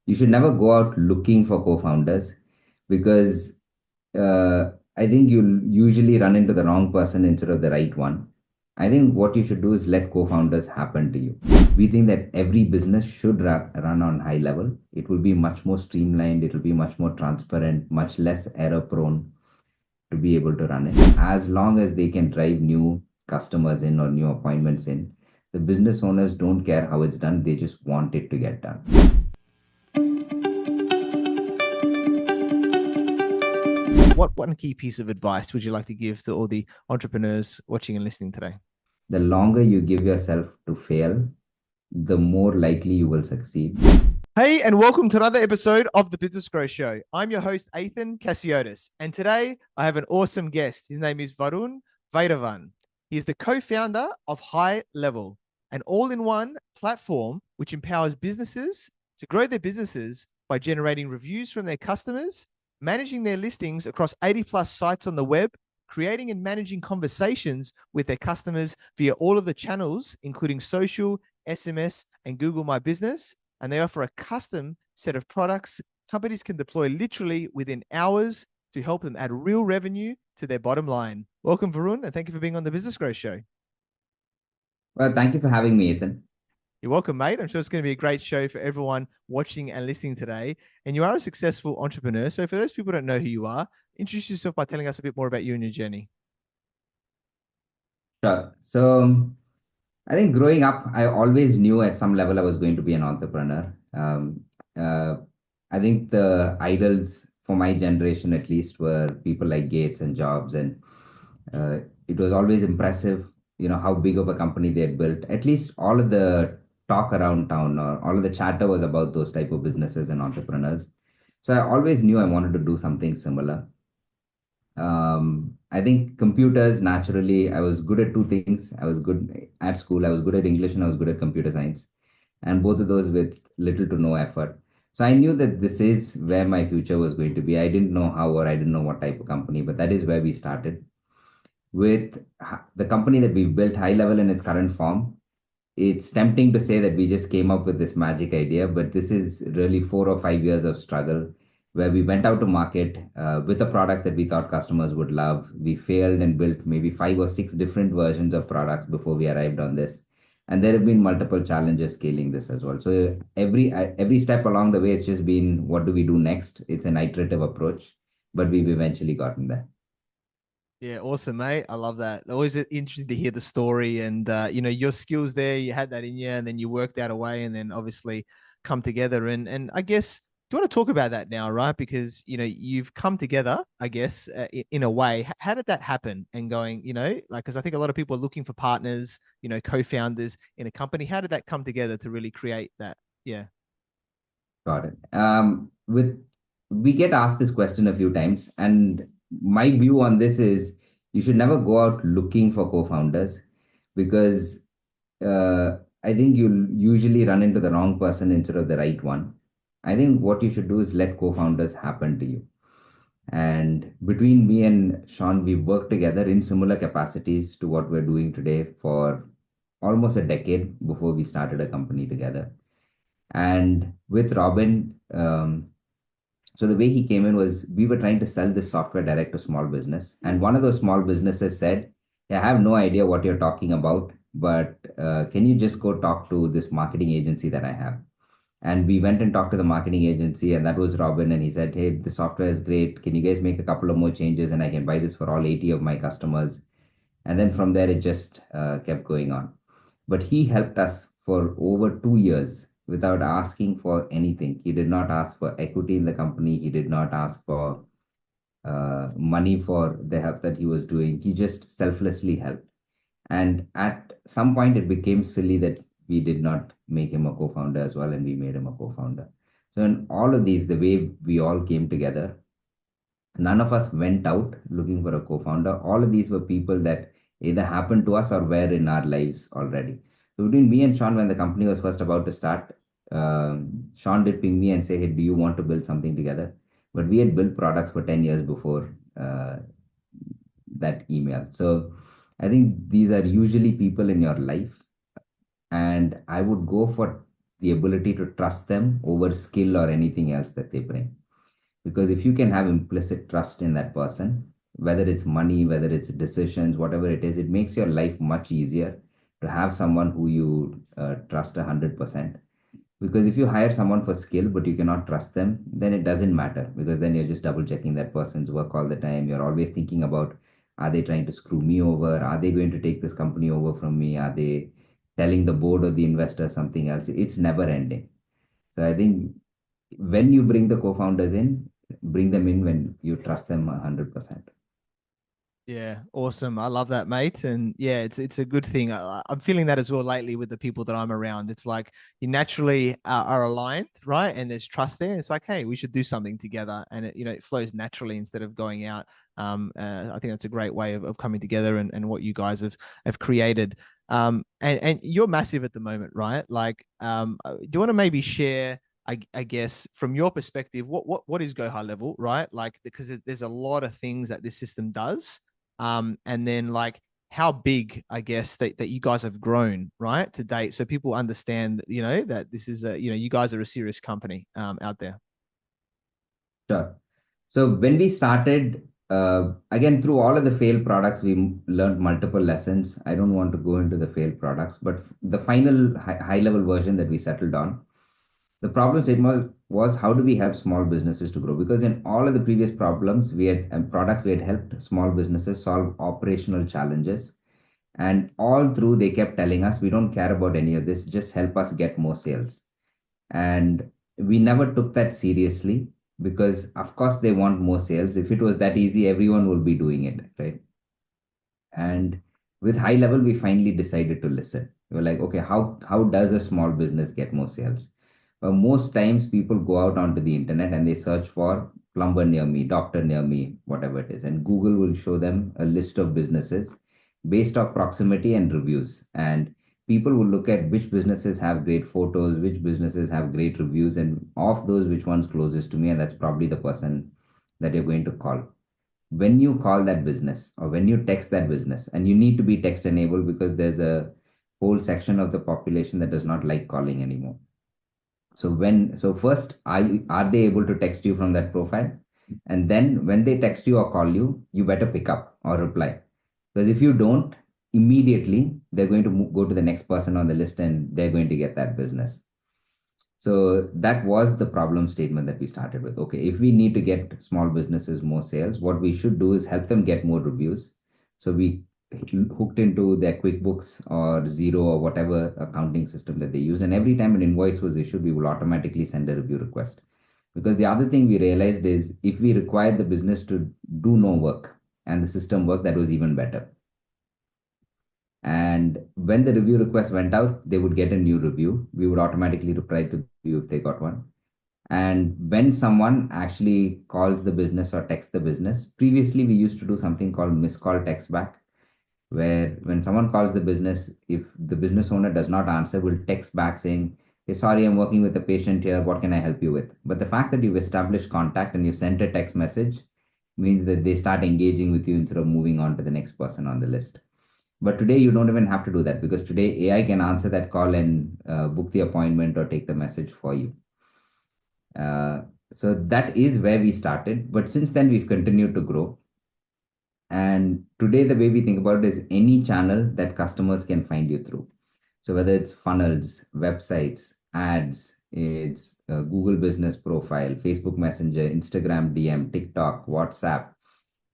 You should never go out looking for co-founders because I think you'll usually run into the wrong person instead of the right one. I think what you should do is let co-founders happen to you. We think that every business should run on high level. It will be much more streamlined, it will be much more transparent, much less error prone to be able to run it. As long as they can drive new customers in or new appointments in, the business owners don't care how it's done, they just want it to get done. What one key piece of advice would you like to give to all the entrepreneurs watching and listening today? The longer you give yourself to fail, the more likely you will succeed. Hey, and welcome to another episode of the Business Growth Show. I'm your host, Ethan Cassiotis, and today I have an awesome guest. His name is Varun Vairavan. He is the co-founder of HighLevel, an all-in-one platform which empowers businesses to grow their businesses by generating reviews from their customers, managing their listings across 80 plus sites on the web, creating and managing conversations with their customers via all of the channels, including social, SMS, and Google My Business. And they offer a custom set of products companies can deploy literally within hours to help them add real revenue to their bottom line. Welcome, Varun, and thank you for being on the Business Growth Show. Well, thank you for having me, Ethan. You're welcome, mate. I'm sure it's going to be a great show for everyone watching and listening today. And you are a successful entrepreneur. So for those people who don't know who you are, introduce yourself by telling us a bit more about you and your journey. Sure. So I think growing up, I always knew at some level I was going to be an entrepreneur. Uh, I think the idols for my generation, at least, were people like Gates and Jobs, and it was always impressive, how big of a company they had built. At least all of the talk around town or all of the chatter was about those type of businesses and entrepreneurs. So I always knew I wanted to do something similar. I think computers, naturally, I was good at two things. I was good at school, I was good at English, and I was good at computer science. And both of those with little to no effort. So I knew that this is where my future was going to be. I didn't know how or I didn't know what type of company, but that is where we started. With the company that we've built, HighLevel in its current form, it's tempting to say that we just came up with this magic idea, but this is really 4 or 5 years of struggle where we went out to market with a product that we thought customers would love. We failed and built maybe 5 or 6 different versions of products before we arrived on this. And there have been multiple challenges scaling this as well. So every step along the way, it's just been what do we do next? It's an iterative approach, but we've eventually gotten there. Yeah, awesome, mate. I love that. Always interesting to hear the story and your skills there. You had that in you, and then you worked out a way, and then obviously come together. And I guess do you want to talk about that now, right? Because you've come together, I guess, in a way. How did that happen? And going, because I think a lot of people are looking for partners, co-founders in a company. How did that come together to really create that? Yeah. Got it. With We get asked this question a few times, and my view on this is you should never go out looking for co-founders because I think you'll usually run into the wrong person instead of the right one. I think what you should do is let co-founders happen to you. And between me and Sean, we've worked together in similar capacities to what we're doing today for almost a decade before we started a company together. And with Robin, so the way he came in was we were trying to sell this software direct to small business, and one of those small businesses said, "Yeah, I have no idea what you're talking about, but can you just go talk to this marketing agency that I have?" And we went and talked to the marketing agency, and that was Robin. And he said, "Hey, the software is great. Can you guys make a couple of more changes, and I can buy this for all 80 of my customers?" And then from there, it just kept going on. But he helped us for over 2 years without asking for anything. He did not ask for equity in the company. He did not ask for money for the help that he was doing. He just selflessly helped. And at some point, it became silly that we did not make him a co founder as well, and we made him a co founder. So, in all of these, the way we all came together, none of us went out looking for a co founder. All of these were people that either happened to us or were in our lives already. So between me and Sean, when the company was first about to start, Sean did ping me and say, "Hey, do you want to build something together?" But we had built products for 10 years before that email. So I think these are usually people in your life. And I would go for the ability to trust them over skill or anything else that they bring. Because if you can have implicit trust in that person, whether it's money, whether it's decisions, whatever it is, it makes your life much easier to have someone who you trust 100%. Because if you hire someone for skill but you cannot trust them, then it doesn't matter, because then you're just double checking that person's work all the time. You're always thinking about, are they trying to screw me over? Are they going to take this company over from me? Are they telling the board or the investor something else? It's never ending. So I think when you bring the co-founders in, bring them in when you trust them 100%. Yeah, awesome. I love that, mate. And yeah, it's a good thing. I'm feeling that as well lately with the people that I'm around. It's like you naturally are aligned, right? And there's trust there. It's like, hey, we should do something together, and it flows naturally instead of going out. I think that's a great way of coming together and what you guys have created. And you're massive at the moment, right? Like, do you want to maybe share? I guess from your perspective, what is GoHighLevel, right? Like, because there's a lot of things that this system does, and then like how big, I guess, that you guys have grown, right, to date, so people understand, that this is you guys are a serious company out there. Sure. So when we started, again, through all of the failed products, we learned multiple lessons. I don't want to go into the failed products, but the final high level version that we settled on, the problem statement was how do we help small businesses to grow? Because in all of the previous problems, we had products, we had helped small businesses solve operational challenges. And all through, they kept telling us, we don't care about any of this, just help us get more sales. And we never took that seriously, because of course they want more sales. If it was that easy, everyone would be doing it, right? And with HighLevel, we finally decided to listen. We were like, okay, how does a small business get more sales? Most times people go out onto the internet and they search for plumber near me, doctor near me, whatever it is, and Google will show them a list of businesses based off proximity and reviews. And people will look at which businesses have great photos, which businesses have great reviews, and of those, which one's closest to me, and that's probably the person that you're going to call. When you call that business or when you text that business, and you need to be text enabled because there's a whole section of the population that does not like calling anymore. So first, are they able to text you from that profile? And then when they text you or call you, you better pick up or reply. Because if you don't, immediately they're going to go to the next person on the list and they're going to get that business. So that was the problem statement that we started with. Okay, if we need to get small businesses more sales, what we should do is help them get more reviews. So we hooked into their QuickBooks or Xero or whatever accounting system that they use. And every time an invoice was issued, we will automatically send a review request. Because the other thing we realized is if we required the business to do no work and the system work, that was even better. And when the review request went out, they would get a new review. We would automatically reply to the review if they got one. And when someone actually calls the business or texts the business, previously we used to do something called missed call text back, where when someone calls the business, if the business owner does not answer, we'll text back saying, hey, sorry, I'm working with a patient here. What can I help you with? But the fact that you've established contact and you've sent a text message means that they start engaging with you instead of moving on to the next person on the list. But today you don't even have to do that, because today AI can answer that call and book the appointment or take the message for you. Uh, so that is where we started. But since then, we've continued to grow. And today, the way we think about it is any channel that customers can find you through. So whether it's funnels, websites, ads, it's Google Business Profile, Facebook Messenger, Instagram DM, TikTok, WhatsApp,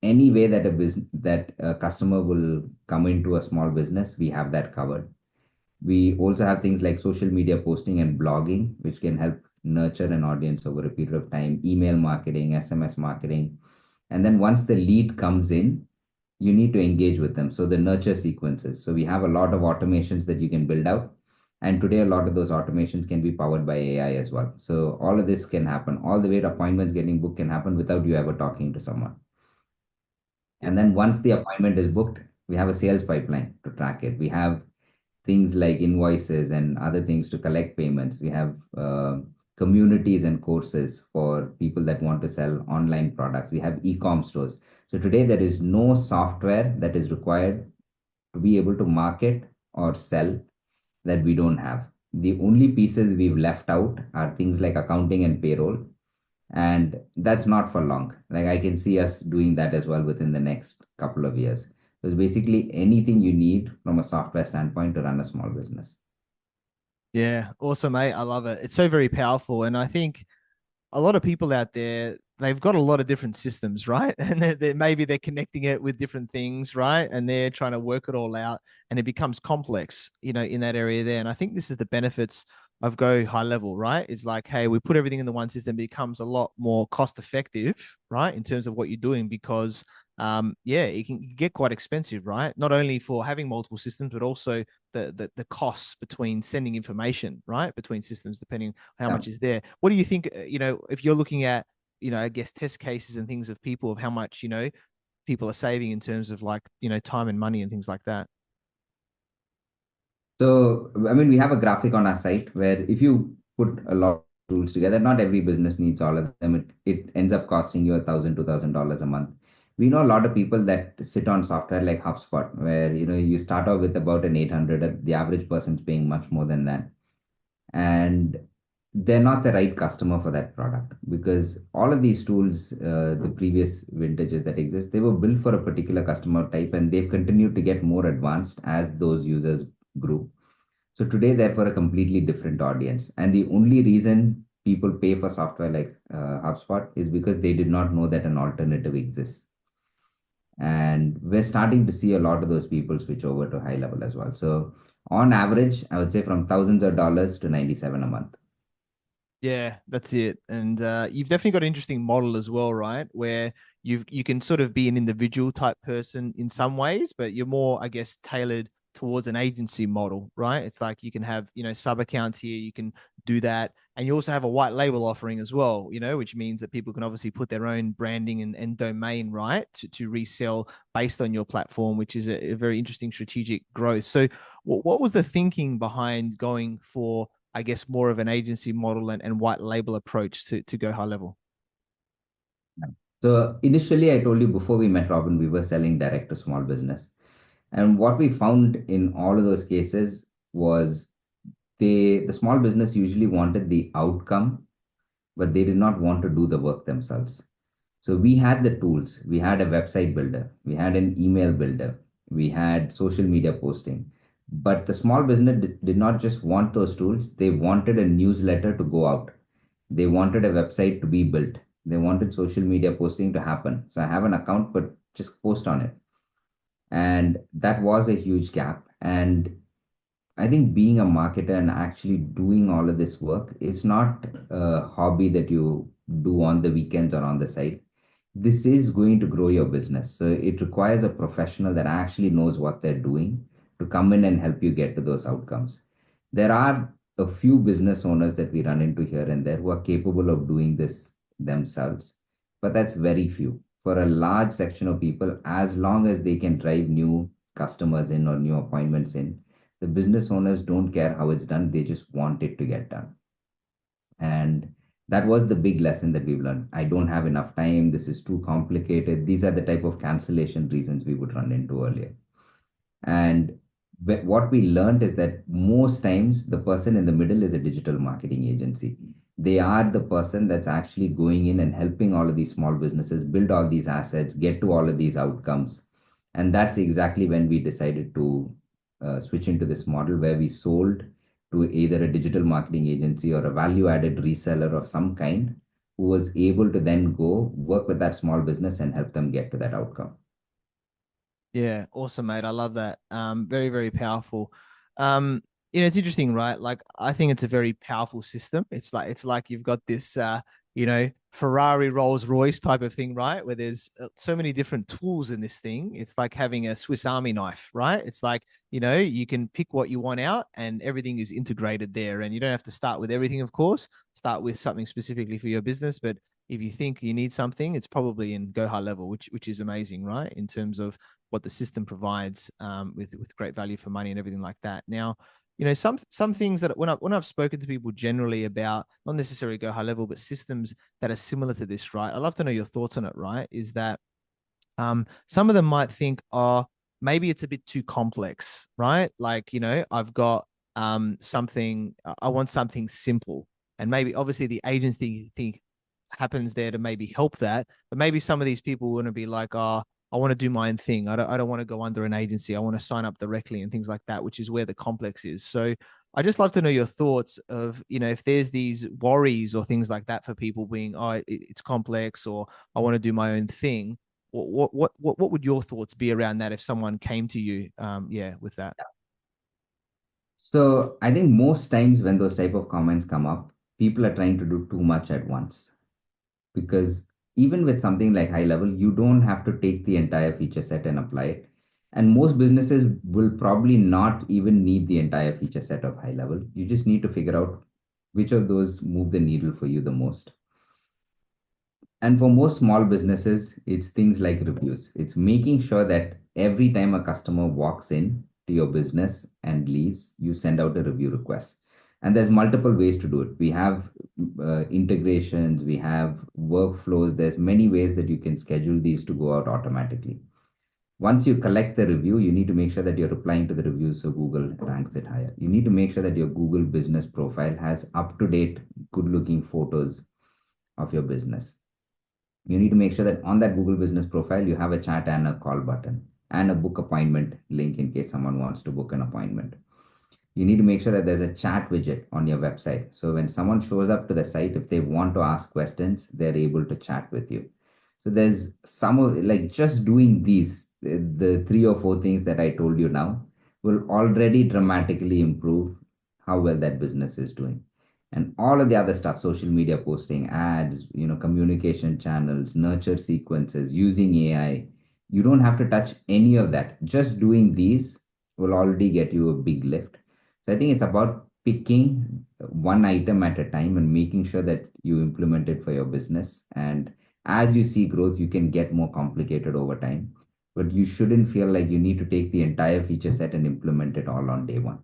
any way that a customer will come into a small business, we have that covered. We also have things like social media posting and blogging, which can help nurture an audience over a period of time, email marketing, SMS marketing. And then once the lead comes in, you need to engage with them. So the nurture sequences. So we have a lot of automations that you can build out. And today, a lot of those automations can be powered by AI as well. So all of this can happen. All the way to appointments getting booked can happen without you ever talking to someone. And then once the appointment is booked, we have a sales pipeline to track it. We have things like invoices and other things to collect payments. We have communities and courses for people that want to sell online products. We have e-com stores. So today there is no software that is required to be able to market or sell that we don't have. The only pieces we've left out are things like accounting and payroll. And that's not for long. Like I can see us doing that as well within the next couple of years. There's basically anything you need from a software standpoint to run a small business. Yeah, awesome, mate. I love it. It's so very powerful. And I think a lot of people out there, they've got a lot of different systems, right? And maybe they're connecting it with different things, right? And they're trying to work it all out, and it becomes complex, in that area there. And I think this is the benefits of GoHighLevel, right? It's like, hey, we put everything in the one system, it becomes a lot more cost effective, right? In terms of what you're doing, because yeah, it can get quite expensive, right? Not only for having multiple systems, but also the costs between sending information, right, between systems, depending on how Yeah. much is there. What do you think? If you're looking at, I guess test cases and things of people, of how much people are saving in terms of like time and money and things like that. So, I mean, we have a graphic on our site where if you put a lot of tools together, not every business needs all of them. It ends up costing you $1,000 to $2,000 a month. We know a lot of people that sit on software like HubSpot, where you start off with about an 800. The average person's paying much more than that, and they're not the right customer for that product because all of these tools, the previous vintages that exist, they were built for a particular customer type, and they've continued to get more advanced as those users grew. So today they're for a completely different audience. And the only reason people pay for software like HubSpot is because they did not know that an alternative exists. And we're starting to see a lot of those people switch over to HighLevel as well. So on average, I would say from thousands of dollars to 97 a month. Yeah, that's it. And you've definitely got an interesting model as well, right? Where you can sort of be an individual type person in some ways, but you're more, I guess, tailored towards an agency model, right? It's like you can have, sub accounts here, you can do that. And you also have a white label offering as well, which means that people can obviously put their own branding and domain, right, to resell based on your platform, which is a very interesting strategic growth. So what was the thinking behind going for, I guess, more of an agency model and white label approach to GoHighLevel? Yeah. So initially, I told you before we met Robin, we were selling direct to small business. And what we found in all of those cases was the small business usually wanted the outcome, but they did not want to do the work themselves. So we had the tools. We had a website builder. We had an email builder. We had social media posting. But the small business did not just want those tools. They wanted a newsletter to go out. They wanted a website to be built. They wanted social media posting to happen. So I have an account, but just post on it. And that was a huge gap. And I think being a marketer and actually doing all of this work is not a hobby that you do on the weekends or on the side. This is going to grow your business. So it requires a professional that actually knows what they're doing to come in and help you get to those outcomes. There are a few business owners that we run into here and there who are capable of doing this themselves, but that's very few. For a large section of people, as long as they can drive new customers in or new appointments in, the business owners don't care how it's done, they just want it to get done. And that was the big lesson that we've learned. I don't have enough time, this is too complicated. These are the type of cancellation reasons we would run into earlier. And what we learned is that most times the person in the middle is a digital marketing agency. They are the person that's actually going in and helping all of these small businesses build all these assets, get to all of these outcomes. And that's exactly when we decided to switch into this model where we sold to either a digital marketing agency or a value added reseller of some kind who was able to then go work with that small business and help them get to that outcome. Yeah, awesome, mate. I love that. Very, very powerful. Um, it's interesting, right? Like, I think it's a very powerful system. It's like you've got this Ferrari Rolls Royce type of thing, right? Where there's so many different tools in this thing. It's like having a Swiss Army knife, right? It's like, you can pick what you want out and everything is integrated there. And you don't have to start with everything, of course. Start with something specifically for your business, but if you think you need something, it's probably in GoHighLevel, which is amazing, right? In terms of what the system provides, with great value for money and everything like that. Now, some things that when I've spoken to people generally about not necessarily GoHighLevel, but systems that are similar to this, right? I'd love to know your thoughts on it, right? Is that some of them might think, oh, maybe it's a bit too complex, right? Like, I've got something, I want something simple. And maybe obviously the agency thing happens there to maybe help that. But maybe some of these people want to be like, oh, I want to do my own thing. I don't want to go under an agency. I want to sign up directly and things like that, which is where the complex is. So I just love to know your thoughts of, if there's these worries or things like that for people being, oh, it's complex, or I want to do my own thing. What would your thoughts be around that if someone came to you, with that? So I think most times when those type of comments come up, people are trying to do too much at once. Because even with something like HighLevel, you don't have to take the entire feature set and apply it. And most businesses will probably not even need the entire feature set of HighLevel. You just need to figure out which of those move the needle for you the most. And for most small businesses, it's things like reviews. It's making sure that every time a customer walks in to your business and leaves, you send out a review request. And there's multiple ways to do it. We have integrations, we have workflows. There's many ways that you can schedule these to go out automatically. Once you collect the review, you need to make sure that you're replying to the reviews so Google ranks it higher. You need to make sure that your Google business profile has up to date, good looking photos of your business. You need to make sure that on that Google business profile, you have a chat and a call button and a book appointment link in case someone wants to book an appointment. You need to make sure that there's a chat widget on your website. So when someone shows up to the site, if they want to ask questions, they're able to chat with you. So there's some of like just doing these, the three or four things that I told you now will already dramatically improve how well that business is doing. And all of the other stuff, social media posting, ads, communication channels, nurture sequences, using AI, you don't have to touch any of that. Just doing these will already get you a big lift. So I think it's about picking one item at a time and making sure that you implement it for your business. And as you see growth, you can get more complicated over time. But you shouldn't feel like you need to take the entire feature set and implement it all on day one.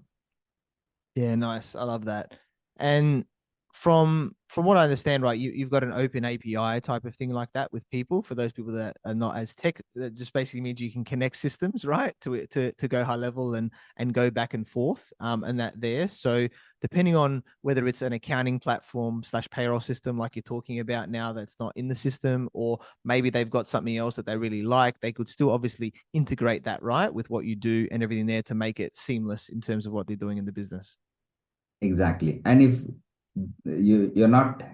Yeah, nice. I love that. And from what I understand, right, you've got an open API type of thing like that with people. For those people that are not as tech, that just basically means you can connect systems, right, to it to go high level and go back and forth, and that there. So depending on whether it's an accounting platform slash payroll system like you're talking about now that's not in the system, or maybe they've got something else that they really like, they could still obviously integrate that, right, with what you do and everything there to make it seamless in terms of what they're doing in the business. Exactly. And if you're not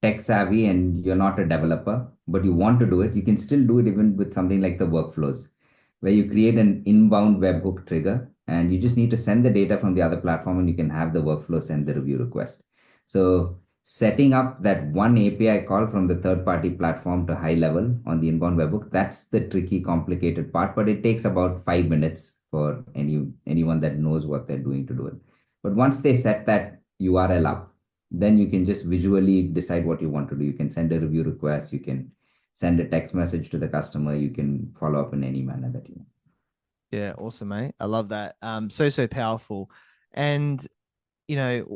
tech savvy and you're not a developer, but you want to do it, you can still do it even with something like the workflows, where you create an inbound webhook trigger and you just need to send the data from the other platform and you can have the workflow send the review request. So setting up that one API call from the third party platform to HighLevel on the inbound webhook, that's the tricky, complicated part, but it takes about 5 minutes for anyone that knows what they're doing to do it. But once they set that URL up, then you can just visually decide what you want to do. You can send a review request, you can send a text message to the customer, you can follow up in any manner that you want. Yeah, awesome, mate. I love that. So powerful. And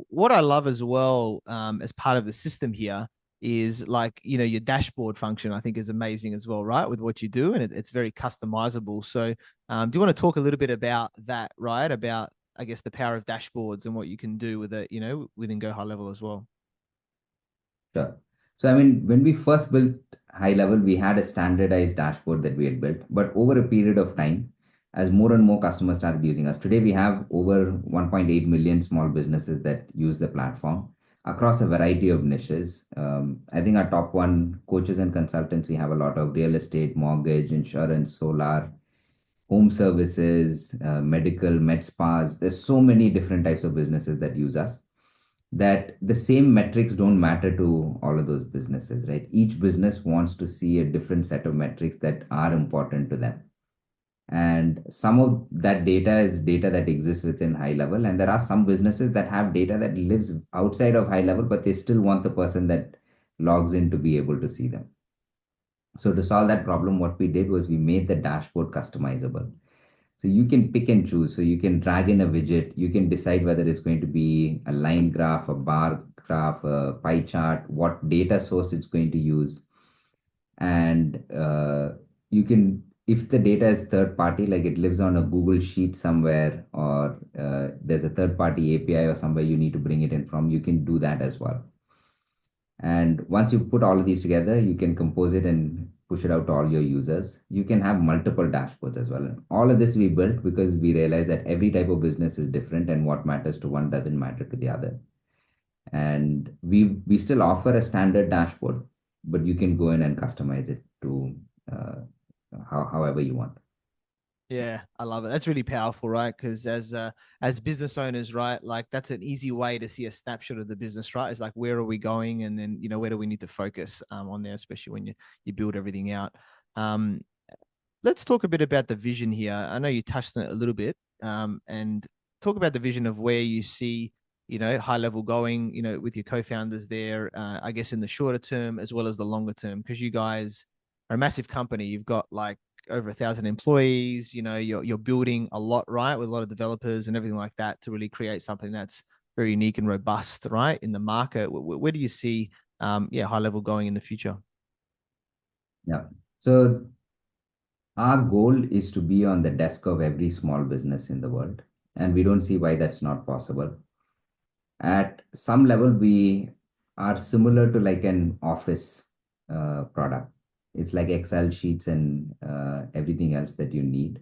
what I love as well, as part of the system here is like, your dashboard function, I think is amazing as well, right? With what you do, and it's very customizable. So, do you want to talk a little bit about that, right? About, I guess, the power of dashboards and what you can do with it, within GoHighLevel as well. Sure. So, I mean, when we first built HighLevel, we had a standardized dashboard that we had built. But over a period of time, as more and more customers started using us, today we have over 1.8 million small businesses that use the platform across a variety of niches. I think our top one coaches and consultants, we have a lot of real estate, mortgage, insurance, solar, home services, medical, med spas. There's so many different types of businesses that use us that the same metrics don't matter to all of those businesses, right? Each business wants to see a different set of metrics that are important to them. And some of that data is data that exists within HighLevel. And there are some businesses that have data that lives outside of HighLevel, but they still want the person that logs in to be able to see them. So to solve that problem, what we did was we made the dashboard customizable. So you can pick and choose. So you can drag in a widget. You can decide whether it's going to be a line graph, a bar graph, a pie chart, what data source it's going to use. And you can if the data is third party, like it lives on a Google Sheet somewhere, or there's a third party API or somewhere you need to bring it in from, you can do that as well. And once you put all of these together, you can compose it and push it out to all your users. You can have multiple dashboards as well. And all of this we built because we realized that every type of business is different, and what matters to one doesn't matter to the other. And we still offer a standard dashboard, but you can go in and customize it to however you want. Yeah, I love it. That's really powerful, right? Because as business owners, right, like that's an easy way to see a snapshot of the business, right? It's like where are we going, and then where do we need to focus on there, especially when you build everything out. Um, let's talk a bit about the vision here. I know you touched on it a little bit, and talk about the vision of where you see HighLevel going, with your co-founders there. I guess in the shorter term as well as the longer term, because you guys are a massive company. You've got like over 1,000 employees. You're building a lot, right, with a lot of developers and everything like that to really create something that's very unique and robust, right, in the market. Where do you see, HighLevel going in the future? Yeah. So our goal is to be on the desk of every small business in the world, and we don't see why that's not possible. At some level, we are similar to like an office product. It's like Excel sheets and everything else that you need.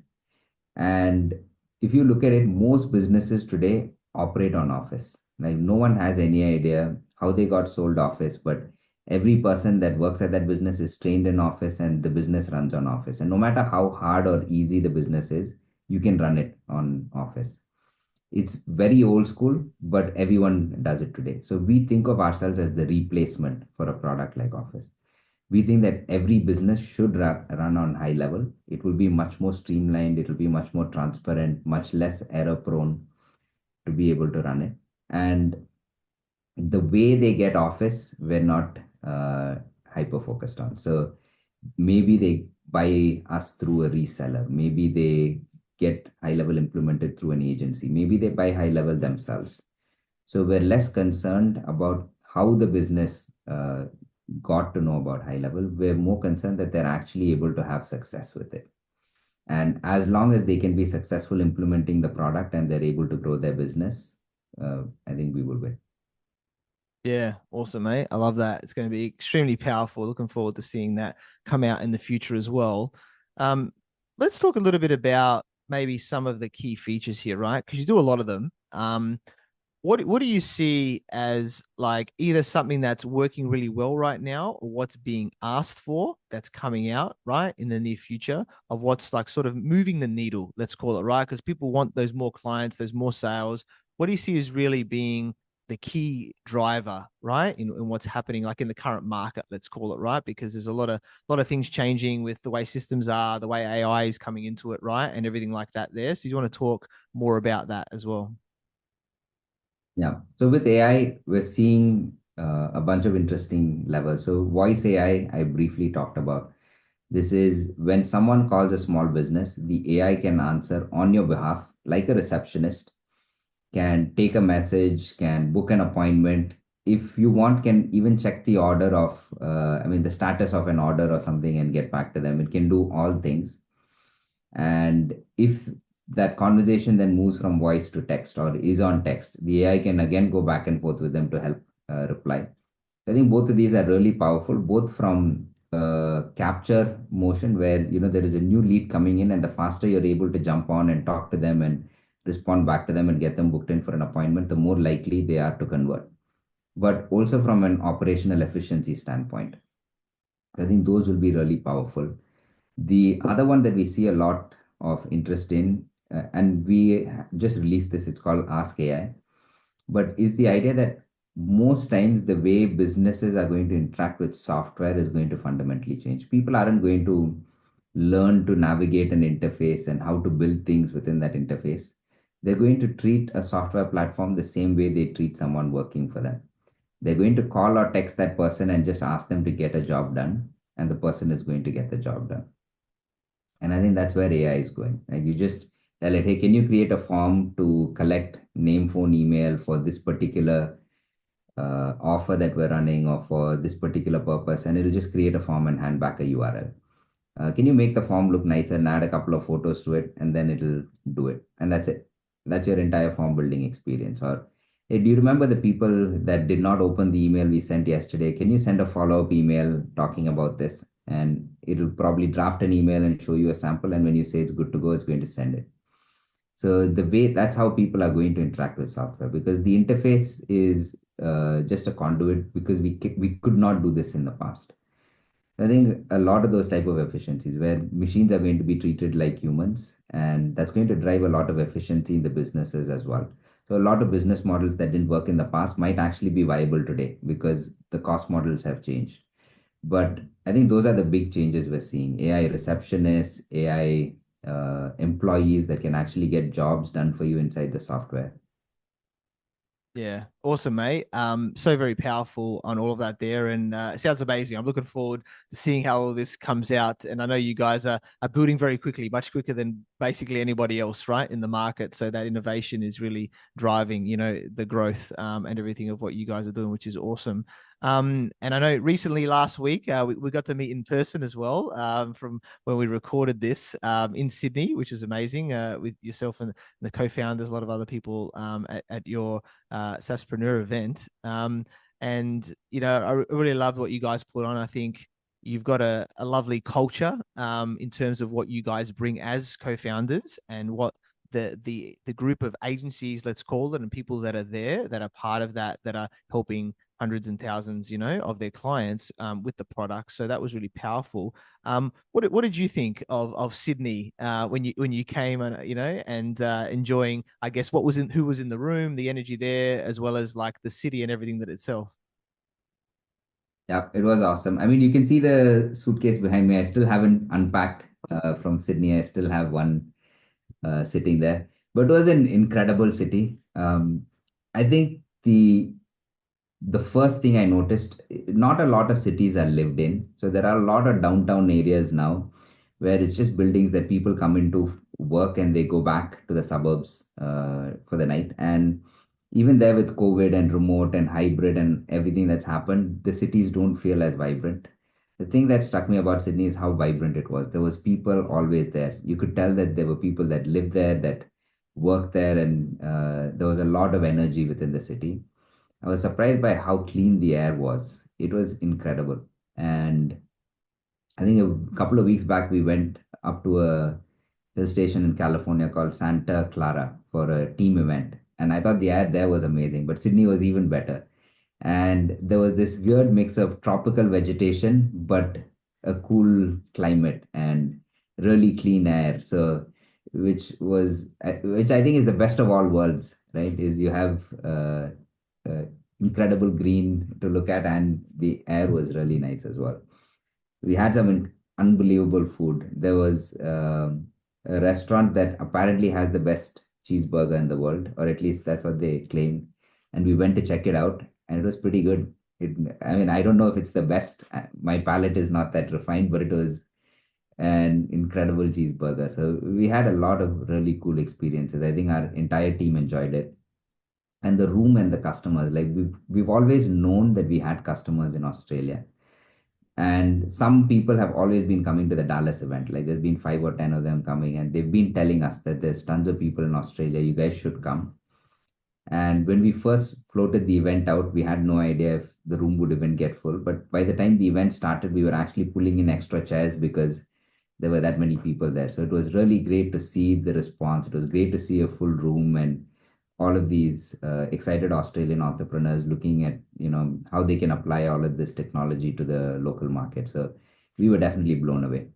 And if you look at it, most businesses today operate on Office. Like no one has any idea how they got sold Office, but every person that works at that business is trained in Office, and the business runs on Office. And no matter how hard or easy the business is, you can run it on Office. It's very old school, but everyone does it today. So we think of ourselves as the replacement for a product like Office. We think that every business should run on HighLevel. It will be much more streamlined, it will be much more transparent, much less error prone to be able to run it. And the way they get Office, we're not hyper focused on. So maybe they buy us through a reseller, maybe they get HighLevel implemented through an agency, maybe they buy HighLevel themselves. So we're less concerned about how the business got to know about HighLevel. We're more concerned that they're actually able to have success with it. And as long as they can be successful implementing the product and they're able to grow their business, I think we will win. Yeah, awesome, mate. I love that. It's going to be extremely powerful. Looking forward to seeing that come out in the future as well. Um, let's talk a little bit about maybe some of the key features here, right? Because you do a lot of them. What do you see as like either something that's working really well right now, or what's being asked for that's coming out right in the near future of what's like sort of moving the needle, let's call it, right? Because people want those more clients, those more sales. What do you see as really being the key driver, right, in what's happening like in the current market, let's call it, right? Because there's a lot of things changing with the way systems are, the way AI is coming into it, right, and everything like that there. So you want to talk more about that as well? Yeah. So with AI, we're seeing a bunch of interesting levels. So voice AI, I briefly talked about. This is when someone calls a small business, the AI can answer on your behalf, like a receptionist, can take a message, can book an appointment. If you want, can even check the order of, the status of an order or something and get back to them. It can do all things. And if that conversation then moves from voice to text or is on text, the AI can again go back and forth with them to help reply. I think both of these are really powerful, both from capture motion where there is a new lead coming in, and the faster you're able to jump on and talk to them and respond back to them and get them booked in for an appointment, the more likely they are to convert. But also from an operational efficiency standpoint, I think those will be really powerful. The other one that we see a lot of interest in, and we just released this, it's called Ask AI, but is the idea that most times the way businesses are going to interact with software is going to fundamentally change. People aren't going to learn to navigate an interface and how to build things within that interface. They're going to treat a software platform the same way they treat someone working for them. They're going to call or text that person and just ask them to get a job done, and the person is going to get the job done. And I think that's where AI is going. Like you just tell it, hey, can you create a form to collect name, phone, email for this particular offer that we're running or for this particular purpose? And it'll just create a form and hand back a URL. Can you make the form look nicer and add a couple of photos to it, and then it'll do it, and that's it. That's your entire form building experience. Or hey, do you remember the people that did not open the email we sent yesterday? Can you send a follow-up email talking about this? And it'll probably draft an email and show you a sample, and when you say it's good to go, it's going to send it. So the way that's how people are going to interact with software, because the interface is just a conduit, because we could not do this in the past. I think a lot of those type of efficiencies where machines are going to be treated like humans, and that's going to drive a lot of efficiency in the businesses as well. So a lot of business models that didn't work in the past might actually be viable today because the cost models have changed. But I think those are the big changes we're seeing. AI receptionists, AI employees that can actually get jobs done for you inside the software. Yeah, awesome, mate. So very powerful on all of that there, and it sounds amazing. I'm looking forward to seeing how all this comes out. And I know you guys are building very quickly, much quicker than basically anybody else, right, in the market. So that innovation is really driving, the growth and everything of what you guys are doing, which is awesome. And I know recently last week we got to meet in person as well from when we recorded this in Sydney, which is amazing with yourself and the co-founders, a lot of other people at your SaaSpreneur event. And I really loved what you guys put on. I think you've got a lovely culture in terms of what you guys bring as co-founders and what the group of agencies, let's call it, and people that are there that are part of that are helping hundreds and thousands, of their clients with the product. So that was really powerful. What did you think of Sydney when you came and and enjoying, I guess, who was in the room, the energy there, as well as like the city and everything that itself. Yeah, it was awesome. I mean, you can see the suitcase behind me. I still haven't unpacked from Sydney. I still have one sitting there, but it was an incredible city. I think the first thing I noticed, not a lot of cities are lived in. So there are a lot of downtown areas now where it's just buildings that people come into work and they go back to the suburbs for the night. And even there with COVID and remote and hybrid and everything that's happened, the cities don't feel as vibrant. The thing that struck me about Sydney is how vibrant it was. There was people always there. You could tell that there were people that lived there, that worked there, and there was a lot of energy within the city. I was surprised by how clean the air was. It was incredible. And I think a couple of weeks back, we went up to a hill station in California called Santa Clara for a team event. And I thought the air there was amazing, but Sydney was even better. And there was this weird mix of tropical vegetation, but a cool climate and really clean air. So, which I think is the best of all worlds, right? Is you have uh, incredible green to look at, and the air was really nice as well. We had some unbelievable food. There was a restaurant that apparently has the best cheeseburger in the world, or at least that's what they claim. And we went to check it out, and it was pretty good. I mean, I don't know if it's the best. My palate is not that refined, but it was an incredible cheeseburger. So we had a lot of really cool experiences. I think our entire team enjoyed it. And the room and the customers, like we've always known that we had customers in Australia, and some people have always been coming to the Dallas event. Like there's been 5 or 10 of them coming, and they've been telling us that there's tons of people in Australia. You guys should come. And when we first floated the event out, we had no idea if the room would even get full. But by the time the event started, we were actually pulling in extra chairs because there were that many people there. So it was really great to see the response. It was great to see a full room and all of these excited Australian entrepreneurs looking at how they can apply all of this technology to the local market. So we were definitely blown away.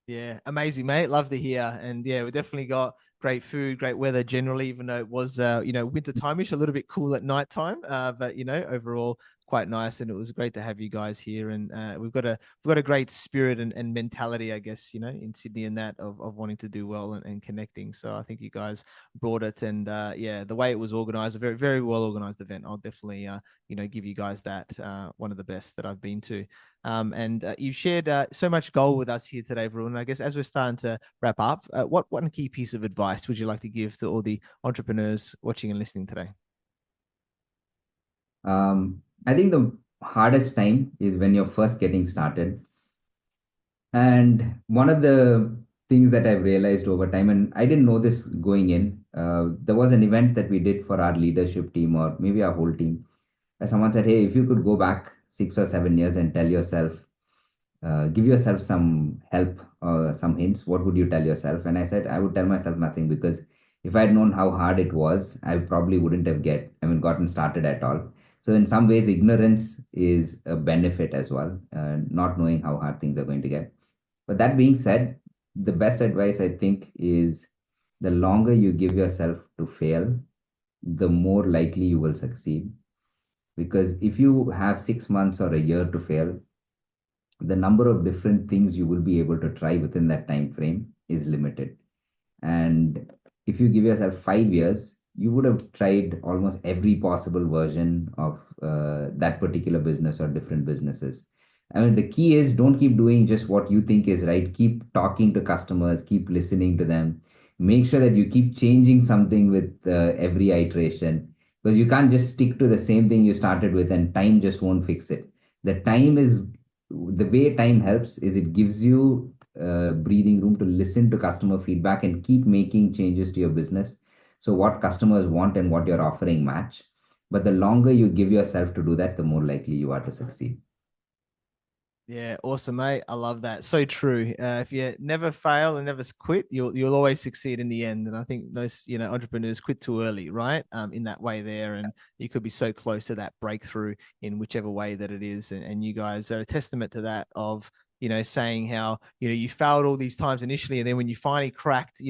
Yeah, amazing, mate. Love to hear. And yeah, we definitely got great food, great weather generally, even though it was winter time-ish, a little bit cool at nighttime. But overall quite nice. And it was great to have you guys here. And we've got a great spirit and mentality, I guess, in Sydney and that of wanting to do well and connecting. So I think you guys brought it. And yeah, the way it was organized, a very, very well organized event. I'll definitely give you guys that one of the best that I've been to. And you've shared so much gold with us here today, Varun. I guess as we're starting to wrap up, what one key piece of advice would you like to give to all the entrepreneurs watching and listening today? I think the hardest time is when you're first getting started. And one of the things that I've realized over time, and I didn't know this going in, there was an event that we did for our leadership team or maybe our whole team. And someone said, "Hey, if you could go back 6 or 7 years and tell yourself, give yourself some help or some hints, what would you tell yourself?" And I said, I would tell myself nothing, because if I'd known how hard it was, I probably wouldn't have gotten started at all. So in some ways, ignorance is a benefit as well, not knowing how hard things are going to get. But that being said, the best advice I think is, the longer you give yourself to fail, the more likely you will succeed. Because if you have 6 months or a year to fail, the number of different things you will be able to try within that time frame is limited. And if you give yourself 5 years, you would have tried almost every possible version of that particular business or different businesses. I mean, the key is, don't keep doing just what you think is right. Keep talking to customers, keep listening to them. Make sure that you keep changing something with every iteration, because you can't just stick to the same thing you started with, and time just won't fix it. The way time helps is, it gives you breathing room to listen to customer feedback and keep making changes to your business, so what customers want and what you're offering match. But the longer you give yourself to do that, the more likely you are to succeed. Yeah, awesome, mate. I love that. So true. If you never fail and never quit, you'll always succeed in the end. And I think most entrepreneurs quit too early, right? In that way there, and you could be so close to that breakthrough in whichever way that it is. And you guys are a testament to that, of saying how you failed all these times initially, and then when you finally cracked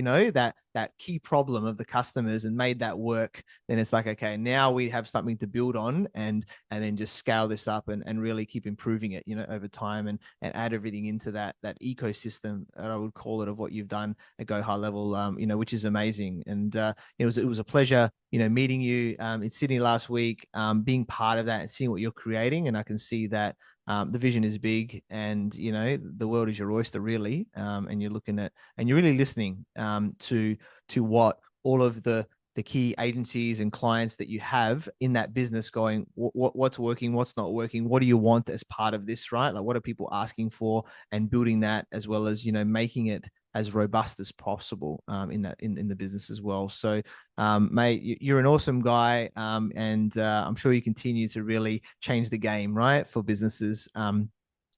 that key problem of the customers and made that work, then it's like, okay, now we have something to build on, and then just scale this up and really keep improving it over time, and add everything into that ecosystem that I would call it, of what you've done at GoHighLevel, which is amazing. And it was a pleasure meeting you in Sydney last week, being part of that and seeing what you're creating. And I can see that the vision is big, and the world is your oyster, really. And you're looking at, and you're really listening to what all of the key agencies and clients that you have in that business going, what's working, what's not working, what do you want as part of this, right? Like, what are people asking for, and building that, as well as making it as robust as possible in the business as well. So mate, you're an awesome guy, and I'm sure you continue to really change the game, right, for businesses,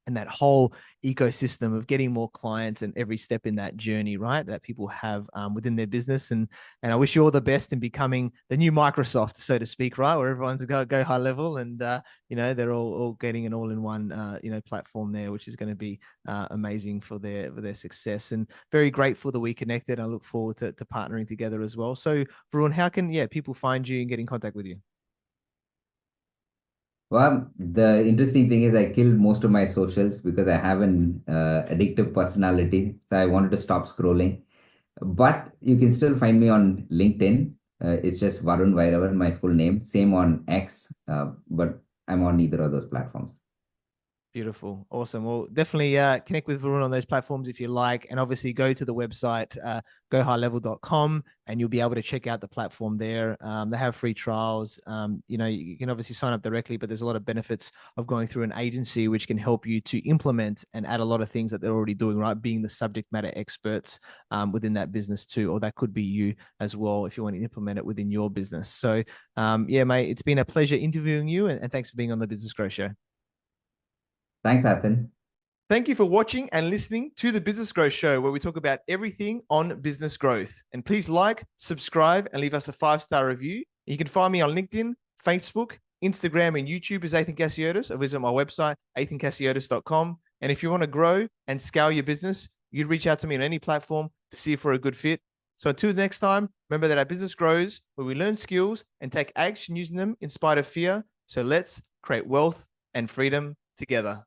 and that whole ecosystem of getting more clients, and every step in that journey, right, that people have within their business. And I wish you all the best in becoming the new Microsoft, so to speak, right, where everyone's go high level, and they're all getting an all-in-one platform there, which is going to be amazing for their success. And very grateful that we connected. I look forward to partnering together as well. So Varun, how can people find you and get in contact with you? Well, the interesting thing is, I killed most of my socials because I have an addictive personality. So I wanted to stop scrolling. But you can still find me on LinkedIn. It's just Varun Vairavan, my full name. Same on X, but I'm on neither of those platforms. Beautiful. Awesome. Well, definitely connect with Varun on those platforms if you like. And obviously go to the website, gohighlevel.com, and you'll be able to check out the platform there. They have free trials. You can obviously sign up directly, but there's a lot of benefits of going through an agency, which can help you to implement and add a lot of things that they're already doing, right? Being the subject matter experts within that business too, or that could be you as well, if you want to implement it within your business. So mate, it's been a pleasure interviewing you, and thanks for being on the Business Growth Show. Thanks, Athan. Thank you for watching and listening to the Business Growth Show, where we talk about everything on business growth. And please like, subscribe, and leave us a 5-star review. You can find me on LinkedIn, Facebook, Instagram, and YouTube as Ethan Cassiotis, or visit my website, ethancassiotis.com. And if you want to grow and scale your business, you'd reach out to me on any platform to see if we're a good fit. So until next time, remember that our business grows where we learn skills and take action using them in spite of fear. So let's create wealth and freedom together.